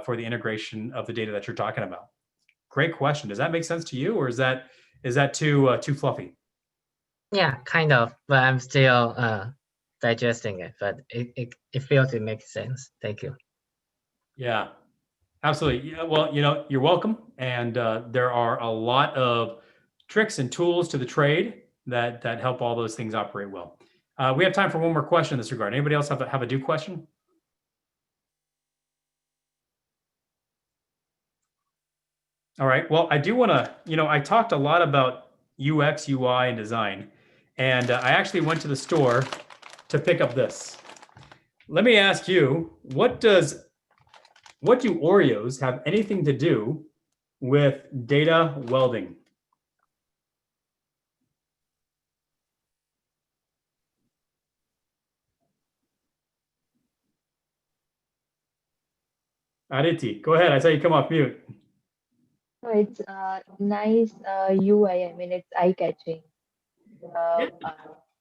for the integration of the data that you're talking about. Great question. Does that make sense to you, or is that too fluffy? Yeah, kind of, but I'm still digesting it, but it feels it makes sense. Thank you. Yeah, absolutely. Yeah, well, you're welcome. And there are a lot of tricks and tools to the trade that help all those things operate well. We have time for one more question in this regard. Anybody else have a do question? All right. Well, I do want to, I talked a lot about UX, UI, and design, and I actually went to the store to pick up this. Let me ask you, what do Oreos have anything to do with data welding? Aditi, go ahead. I saw you come off mute. Oh, it's nice UI. I mean, it's eye-catching.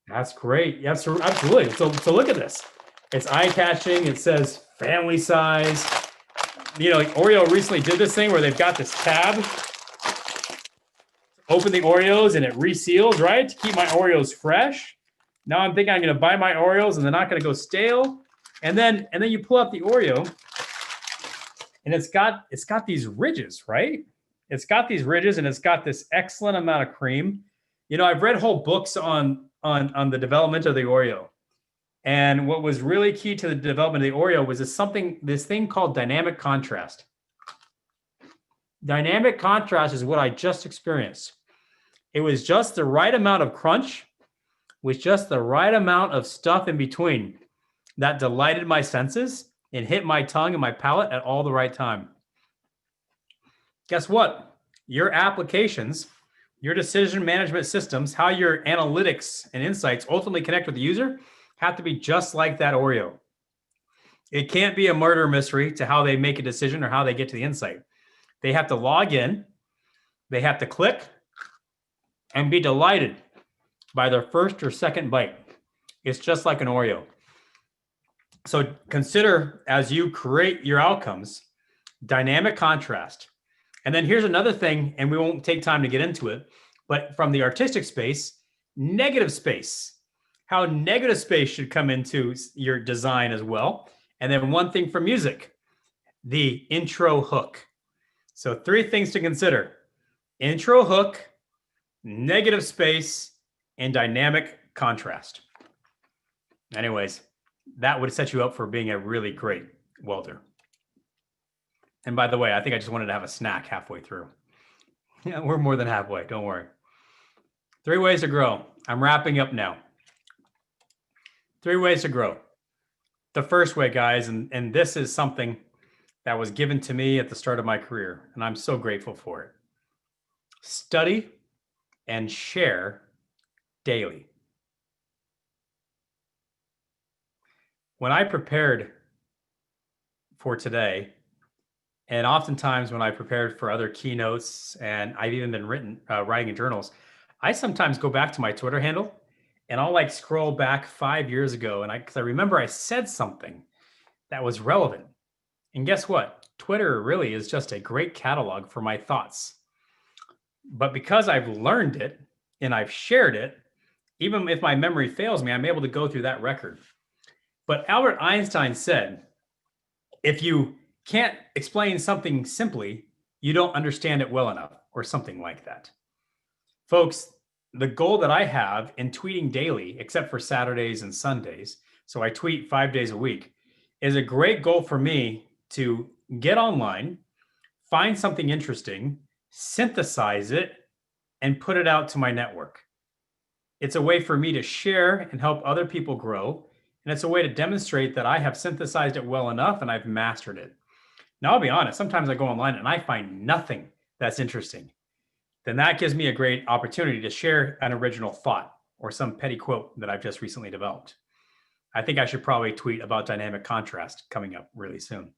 That's great. Yes, absolutely. So look at this. It's eye-catching. It says family size. Oreo recently did this thing where they've got this tab. Open the Oreos and it reseals, right? To keep my Oreos fresh. Now I'm thinking I'm going to buy my Oreos and they're not going to go stale. And then you pull out the Oreo and it's got these ridges, right? It's got these ridges and it's got this excellent amount of cream. I've read whole books on the development of the Oreo. And what was really key to the development of the Oreo was this thing called dynamic contrast. Dynamic contrast is what I just experienced. It was just the right amount of crunch with just the right amount of stuff in between that delighted my senses and hit my tongue and my palate at all the right time. Guess what? Your applications, your decision management systems, how your analytics and insights ultimately connect with the user have to be just like that Oreo. It can't be a murder mystery to how they make a decision or how they get to the insight. They have to log in, they have to click, and be delighted by their first or second bite. It's just like an Oreo. So consider, as you create your outcomes, dynamic contrast. And then here's another thing, and we won't take time to get into it, but from the artistic space, negative space. How negative space should come into your design as well. And then one thing for music, the intro hook. So 3 things to consider: intro hook, negative space, and dynamic contrast. Anyways, that would set you up for being a really great welder. And by the way, I think I just wanted to have a snack halfway through. Yeah, we're more than halfway, don't worry. 3 ways to grow. I'm wrapping up now. 3 ways to grow. The first way, guys, and this is something that was given to me at the start of my career, and I'm so grateful for it. Study and share daily. When I prepared for today, and oftentimes when I prepared for other keynotes, and I've even been writing in journals, I sometimes go back to my Twitter handle and I'll scroll back 5 years ago, and because I remember I said something that was relevant. And guess what? Twitter really is just a great catalog for my thoughts. But because I've learned it and I've shared it, even if my memory fails me, I'm able to go through that record. But Albert Einstein said, if you can't explain something simply, you don't understand it well enough, or something like that. Folks, the goal that I have in tweeting daily, except for Saturdays and Sundays, so I tweet 5 days a week, is a great goal for me to get online, find something interesting, synthesize it, and put it out to my network. It's a way for me to share and help other people grow. And it's a way to demonstrate that I have synthesized it well enough and I've mastered it. Now, I'll be honest, sometimes I go online and I find nothing that's interesting. Then that gives me a great opportunity to share an original thought or some petty quote that I've just recently developed. I think I should probably tweet about dynamic contrast coming up really soon.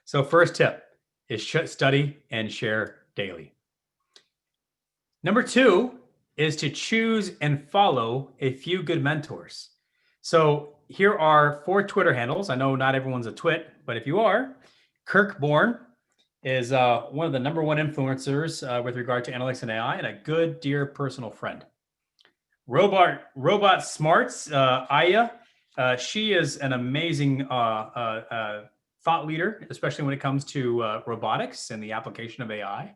So first tip is study and share daily. Number 2 is to choose and follow a few good mentors. So here are 4 Twitter handles. I know not everyone's a twit, but if you are, Kirk Bourne is one of the #1 influencers with regard to analytics and AI, and a good, dear personal friend. Robot Smarts, Aya, she is an amazing thought leader, especially when it comes to robotics and the application of AI.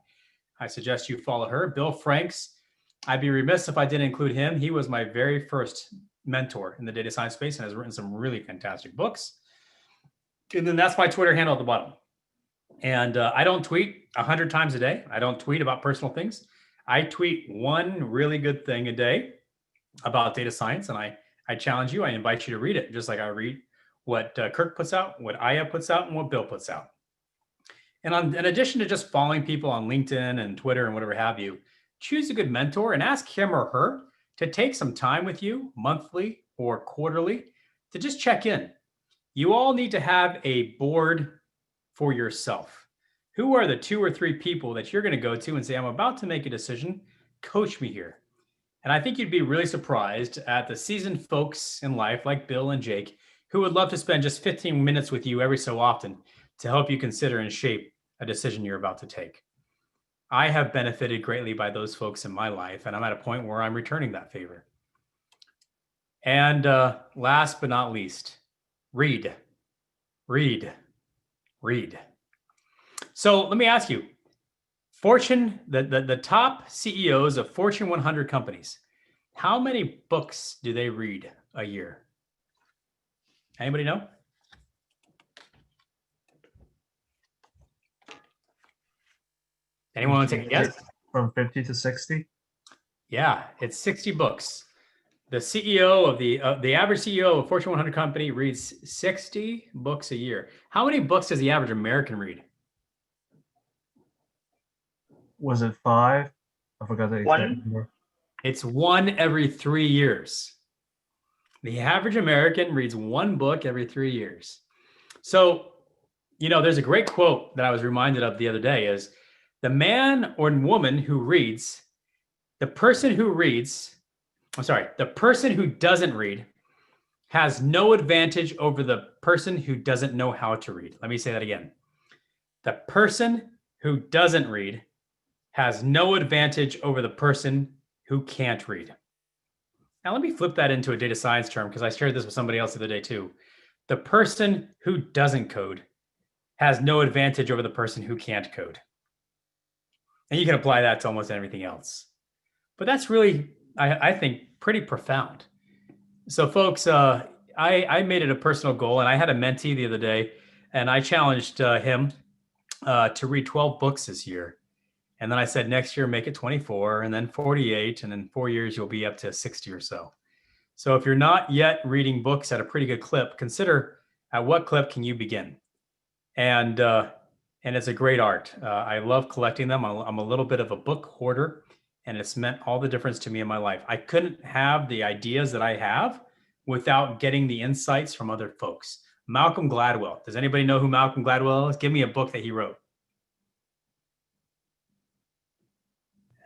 I suggest you follow her. Bill Franks, I'd be remiss if I didn't include him. He was my very first mentor in the data science space and has written some really fantastic books. And then that's my Twitter handle at the bottom. And I don't tweet 100 times a day. I don't tweet about personal things. I tweet one really good thing a day about data science, and I challenge you. I invite you to read it, just like I read what Kirk puts out, what Aya puts out, and what Bill puts out. And in addition to just following people on LinkedIn and Twitter and whatever have you, choose a good mentor and ask him or her to take some time with you monthly or quarterly to just check in. You all need to have a board for yourself. Who are the 2 or 3 people that you're going to go to and say, I'm about to make a decision, coach me here? And I think you'd be really surprised at the seasoned folks in life like Bill and Jake who would love to spend just 15 minutes with you every so often to help you consider and shape a decision you're about to take. I have benefited greatly by those folks in my life, and I'm at a point where I'm returning that favor. And last but not least, read. So let me ask you, the top CEOs of Fortune 100 companies, how many books do they read a year? Anybody know? Anyone want to take a guess? From 50 to 60? Yeah, it's 60 books. The CEO of the average CEO of a Fortune 100 company reads 60 books a year. How many books does the average American read? Was it 5? I forgot the exact 1. number. It's 1 every 3 years. The average American reads 1 book every 3 years. So, there's a great quote that I was reminded of the other day is, the man or woman who reads, the person who doesn't read has no advantage over the person who doesn't know how to read. Let me say that again. The person who doesn't read has no advantage over the person who can't read. Now, let me flip that into a data science term because I shared this with somebody else the other day too. The person who doesn't code has no advantage over the person who can't code. And you can apply that to almost everything else. But that's really, I think, pretty profound. So folks, I made it a personal goal, and I had a mentee the other day, and I challenged him to read 12 books this year. And then I said, next year, make it 24, and then 48, and in 4 years, you'll be up to 60 or so. So if you're not yet reading books at a pretty good clip, consider at what clip can you begin? And it's a great art. I love collecting them. I'm a little bit of a book hoarder, and it's meant all the difference to me in my life. I couldn't have the ideas that I have without getting the insights from other folks. Malcolm Gladwell. Does anybody know who Malcolm Gladwell is? Give me a book that he wrote.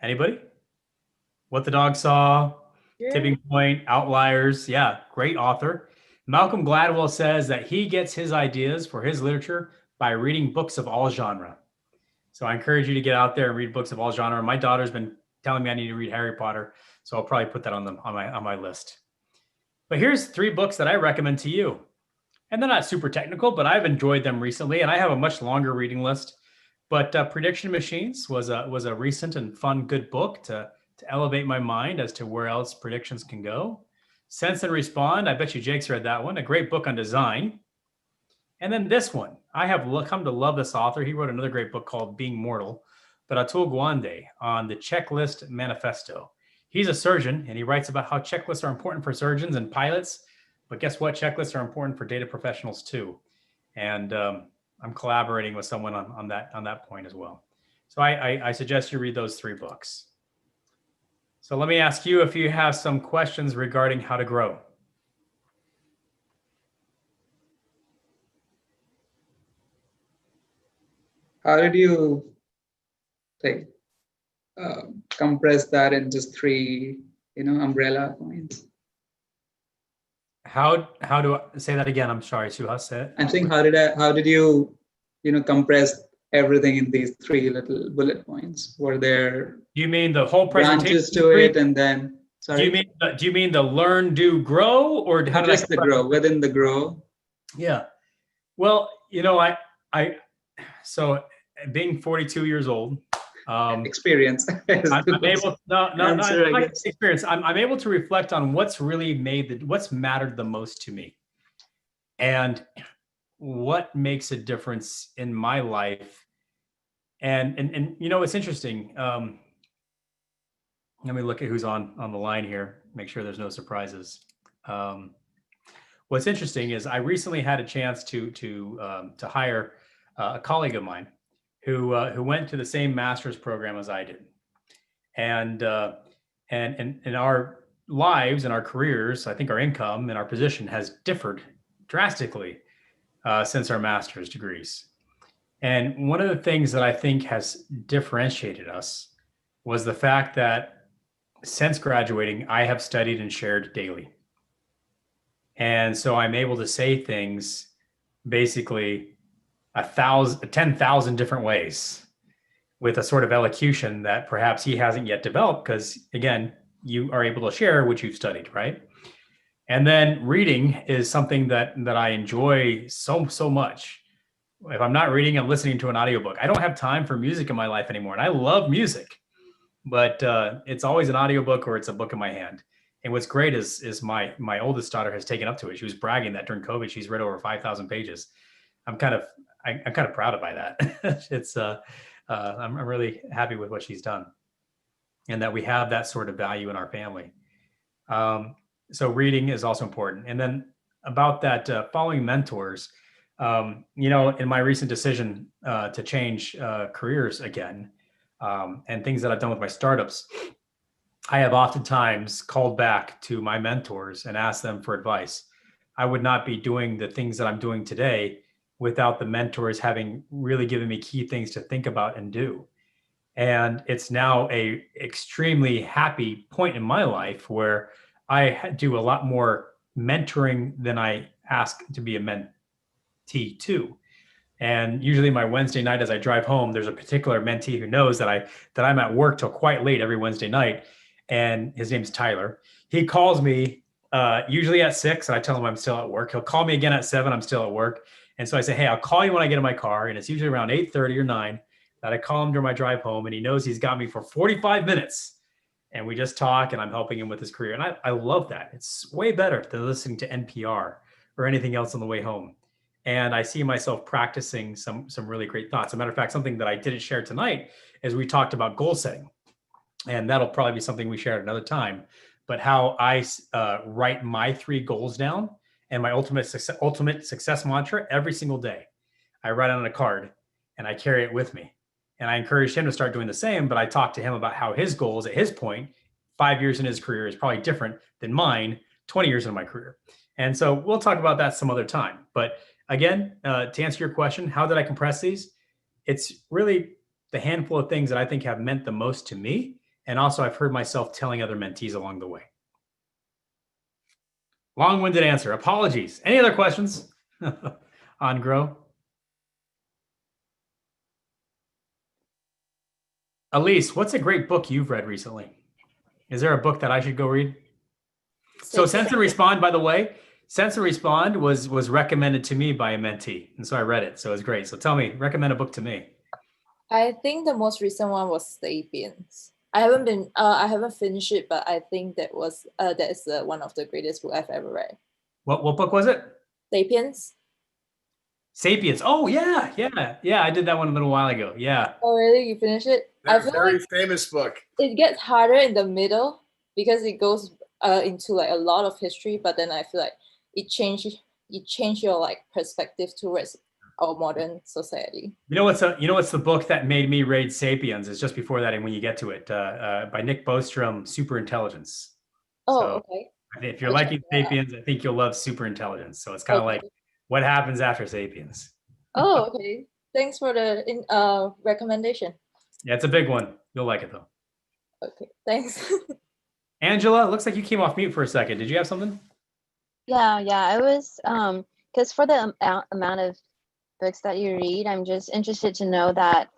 Anybody? What the Dog Saw, Tipping Point, Outliers. Yeah, great author. Malcolm Gladwell says that he gets his ideas for his literature by reading books of all genre. So I encourage you to get out there and read books of all genre. My daughter's been telling me I need to read Harry Potter, so I'll probably put that on my list. But here's 3 books that I recommend to you. And they're not super technical, but I've enjoyed them recently, and I have a much longer reading list. But Prediction Machines was a recent and fun, good book to elevate my mind as to where else predictions can go. Sense and Respond, I bet you Jake's read that one, a great book on design. And then this one, I have come to love this author. He wrote another great book called Being Mortal, but Atul Gawande on the Checklist Manifesto. He's a surgeon, and he writes about how checklists are important for surgeons and pilots. But guess what? Checklists are important for data professionals too. And I'm collaborating with someone on that point as well. So I suggest you read those 3 books. So let me ask you if you have some questions regarding how to grow. How did you compress that in just 3, umbrella points? How do I say that again? I'm sorry, Suhas, say it. I'm saying, how did you, compress everything in these 3 little bullet points? Were there You mean the whole presentation? branches to it, and then, sorry? Do you mean the learn, do, grow, or how did just the grow, within the grow? Yeah. Well, so being 42 years old, experience. I'm able. No, Answer, I not guess. experience. I'm able to reflect on what's really what's mattered the most to me, and what makes a difference in my life. And it's interesting. Let me look at who's on the line here. Make sure there's no surprises. What's interesting is I recently had a chance to hire a colleague of mine who went to the same master's program as I did, and in our lives and our careers, I think our income and our position has differed drastically since our master's degrees. And one of the things that I think has differentiated us was the fact that since graduating, I have studied and shared daily. And so I'm able to say things basically 10,000 different ways with a sort of elocution that perhaps he hasn't yet developed, because again, you are able to share what you've studied, right? And then reading is something that I enjoy so much. If I'm not reading, I'm listening to an audiobook. I don't have time for music in my life anymore. And I love music, but it's always an audiobook or it's a book in my hand. And what's great is my oldest daughter has taken up to it. She was bragging that during COVID, she's read over 5,000 pages. I'm kind of proud by that. It's I'm really happy with what she's done, and that we have that sort of value in our family. So reading is also important. And then about that, following mentors, in my recent decision to change careers again, and things that I've done with my startups, I have oftentimes called back to my mentors and asked them for advice. I would not be doing the things that I'm doing today without the mentors having really given me key things to think about and do. And it's now a extremely happy point in my life where I do a lot more mentoring than I ask to be a mentee to. And usually my Wednesday night, as I drive home, there's a particular mentee who knows that I'm at work till quite late every Wednesday night. And his name's Tyler. He calls me usually at 6, and I tell him I'm still at work. He'll call me again at 7. I'm still at work. And so I say, hey, I'll call you when I get in my car. And it's usually around 8:30 or 9 that I call him during my drive home. And he knows he's got me for 45 minutes. And we just talk, and I'm helping him with his career. And I love that. It's way better than listening to NPR or anything else on the way home. And I see myself practicing some really great thoughts. As a matter of fact, something that I didn't share tonight is we talked about goal setting. And that'll probably be something we share at another time. But how I write my 3 goals down and my ultimate success mantra every single day. I write it on a card and I carry it with me. And I encourage him to start doing the same. But I talk to him about how his goals at his point, 5 years in his career, is probably different than mine 20 years in my career. And so we'll talk about that some other time. But again, to answer your question, how did I compress these? It's really the handful of things that I think have meant the most to me. And also I've heard myself telling other mentees along the way. Long-winded answer. Apologies. Any other questions on Grow? Elise, what's a great book you've read recently? Is there a book that I should go read? So Sense and Respond, by the way, Sense and Respond was recommended to me by a mentee. And so I read it. So it was great. So tell me, recommend a book to me. I think the most recent one was Sapiens. I haven't finished it, but I think that is one of the greatest book I've ever read. What book was it? Sapiens. Sapiens. Oh yeah. I did that one a little while ago. Yeah. Oh really? You finished it? That's a very famous book. It gets harder in the middle because it goes into like a lot of history, but then I feel like it changed your like perspective towards our modern society. You know what's the book that made me read Sapiens is just before that, and when you get to it, by Nick Bostrom, Superintelligence. Oh, so, okay. If you're liking Sapiens, I think you'll love Superintelligence. So it's kind of like what happens after Sapiens. Oh, okay. Thanks for the recommendation. Yeah, it's a big one. You'll like it though. Okay, thanks. Angela, looks like you came off mute for a second. Did you have something? Yeah, I was because for the amount of books that you read, I'm just interested to know that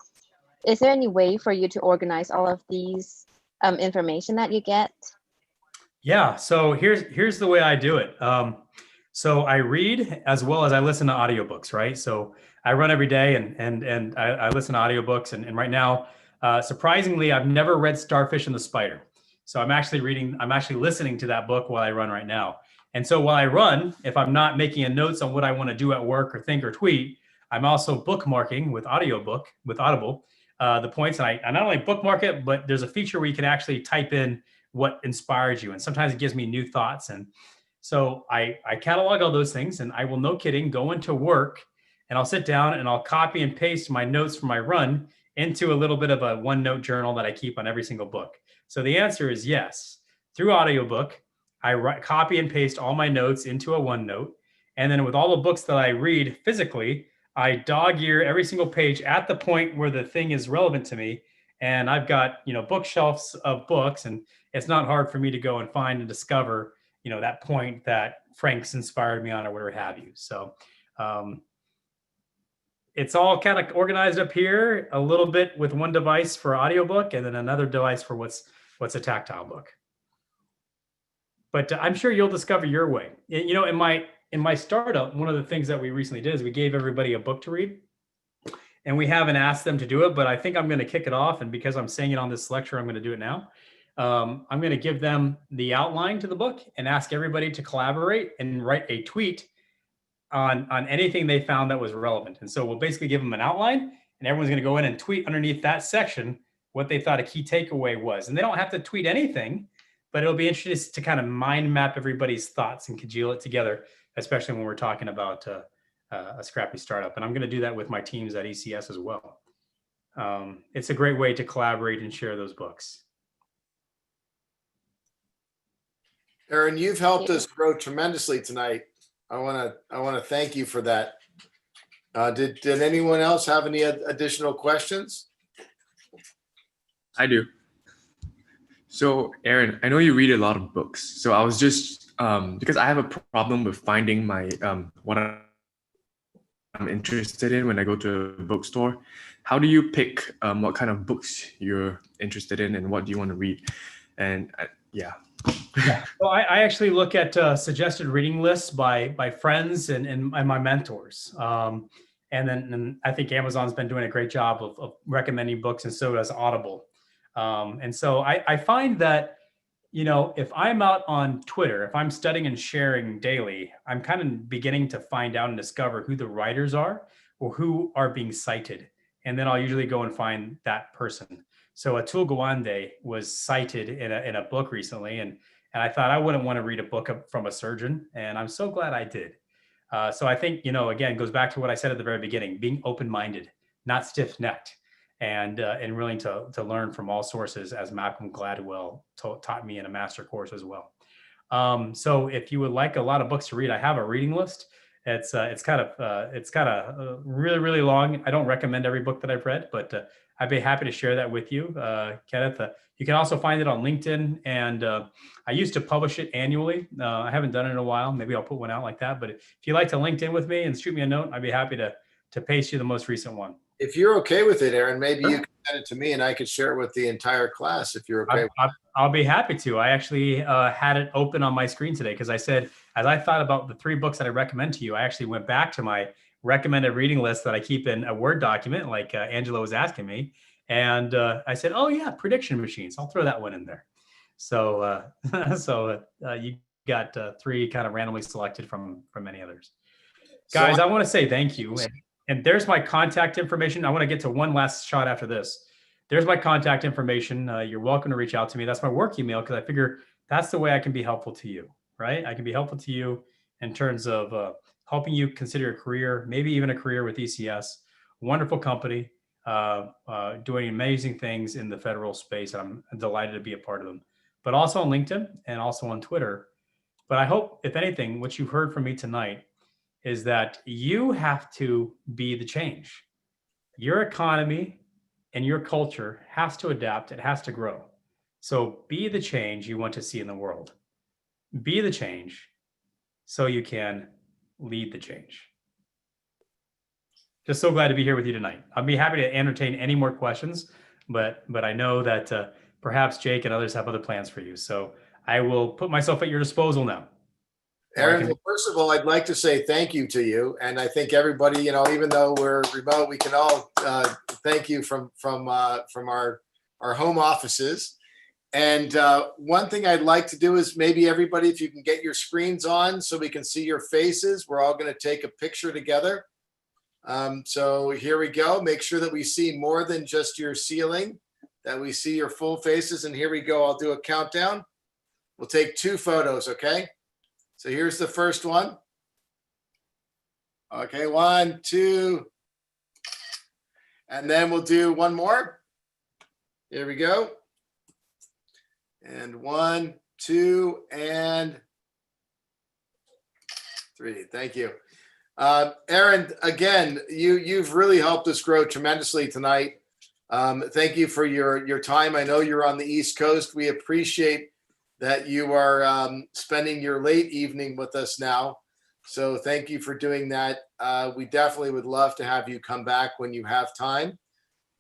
is there any way for you to organize all of these information that you get? Yeah, so here's the way I do it. So I read as well as I listen to audiobooks, right? So I run every day and I listen to audiobooks and right now, surprisingly, I've never read Starfish and the Spider. So I'm actually listening to that book while I run right now. And so while I run, if I'm not making a notes on what I want to do at work or think or tweet, I'm also bookmarking with Audible, the points. And I not only bookmark it, but there's a feature where you can actually type in what inspires you. And sometimes it gives me new thoughts. And so I catalog all those things and I will, no kidding, go into work and I'll sit down and I'll copy and paste my notes from my run into a little bit of a OneNote journal that I keep on every single book. So the answer is yes. Through audiobook, I copy and paste all my notes into a OneNote. And then with all the books that I read physically, I dog ear every single page at the point where the thing is relevant to me. And I've got, bookshelves of books, and it's not hard for me to go and find and discover, that point that Frank's inspired me on or whatever have you. So it's all kind of organized up here a little bit with one device for audiobook and then another device for what's a tactile book. But I'm sure you'll discover your way. In my startup, one of the things that we recently did is we gave everybody a book to read. And we haven't asked them to do it, but I think I'm going to kick it off. And because I'm saying it on this lecture, I'm going to do it now. I'm going to give them the outline to the book and ask everybody to collaborate and write a tweet on anything they found that was relevant. And so we'll basically give them an outline and everyone's going to go in and tweet underneath that section what they thought a key takeaway was. And they don't have to tweet anything, but it'll be interesting to kind of mind map everybody's thoughts and congeal it together, especially when we're talking about a scrappy startup. And I'm going to do that with my teams at ECS as well. It's a great way to collaborate and share those books. Aaron, you've helped us grow tremendously tonight. I want to thank you for that. Did anyone else have any additional questions? I do. So Aaron, I know you read a lot of books. So I was just, because I have a problem with finding my, what I'm interested in when I go to a bookstore. How do you pick what kind of books you're interested in and what do you want to read? And yeah. Well, I actually look at suggested reading lists by friends and my mentors. And then I think Amazon's been doing a great job of recommending books, and so does Audible. And so I find that, if I'm out on Twitter, if I'm studying and sharing daily, I'm kind of beginning to find out and discover who the writers are or who are being cited. And then I'll usually go and find that person. So Atul Gawande was cited in a book recently, and I thought I wouldn't want to read a book from a surgeon, and I'm so glad I did. So I think, again, goes back to what I said at the very beginning, being open-minded, not stiff-necked, and willing to learn from all sources, as Malcolm Gladwell taught me in a master course as well. So if you would like a lot of books to read, I have a reading list. It's kind of really, really long. I don't recommend every book that I've read, but I'd be happy to share that with you, Kenneth. You can also find it on LinkedIn, and I used to publish it annually. I haven't done it in a while. Maybe I'll put one out like that. But if you like to LinkedIn with me and shoot me a note, I'd be happy to paste you the most recent one. If you're okay with it, Aaron, maybe you can send it to me and I could share it with the entire class if you're okay. I'll be happy to. I actually had it open on my screen today because I said, as I thought about the 3 books that I recommend to you, I actually went back to my recommended reading list that I keep in a Word document, like Angela was asking me. And I said, oh yeah, prediction machines. I'll throw that one in there. So you got 3 kind of randomly selected from many others. Guys, I want to say thank you. And there's my contact information. I want to get to one last shot after this. There's my contact information. You're welcome to reach out to me. That's my work email, because I figure that's the way I can be helpful to you, right? I can be helpful to you in terms of helping you consider a career, maybe even a career with ECS. Wonderful company, doing amazing things in the federal space. I'm delighted to be a part of them, but also on LinkedIn and also on Twitter. But I hope, if anything, what you've heard from me tonight is that you have to be the change. Your economy and your culture has to adapt. It has to grow. So be the change you want to see in the world. Be the change so you can lead the change. Just so glad to be here with you tonight. I'll be happy to entertain any more questions, but I know that perhaps Jake and others have other plans for you. So I will put myself at your disposal now. Aaron, well, first of all, I'd like to say thank you to you. And I think everybody, even though we're remote, we can all thank you from our home offices. And one thing I'd like to do is maybe everybody, if you can get your screens on so we can see your faces, we're all going to take a picture together. So here we go. Make sure that we see more than just your ceiling, that we see your full faces. And here we go. I'll do a countdown. We'll take 2 photos, okay? So here's the first one. Okay, 1, 2. And then we'll do one more. Here we go. And 1, 2, and 3. Thank you. Aaron, again, you've really helped us grow tremendously tonight. Thank you for your time. I know you're on the East Coast. We appreciate that you are spending your late evening with us now. So thank you for doing that. We definitely would love to have you come back when you have time.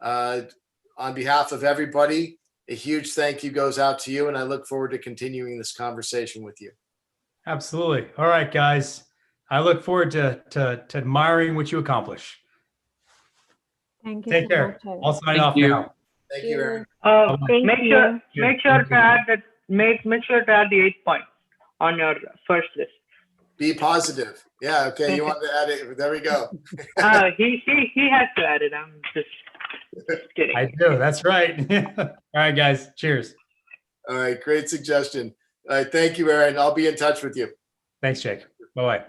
On behalf of everybody, a huge thank you goes out to you, and I look forward to continuing this conversation with you. Absolutely. All right, guys. I look forward to admiring what you accomplish. Thank you. Take so care. much, Aaron. I'll sign Thank off you. now. Thank you, Aaron. Thank Make you. sure to add that. Make sure to add the 8 points on your first list. Be positive. Yeah. Okay. You want to add it? There we go. He has to add it. I'm just kidding. I do. That's right. All right, guys. Cheers. All right. Great suggestion. All right. Thank you, Aaron. I'll be in touch with you. Thanks, Jake. Bye-bye.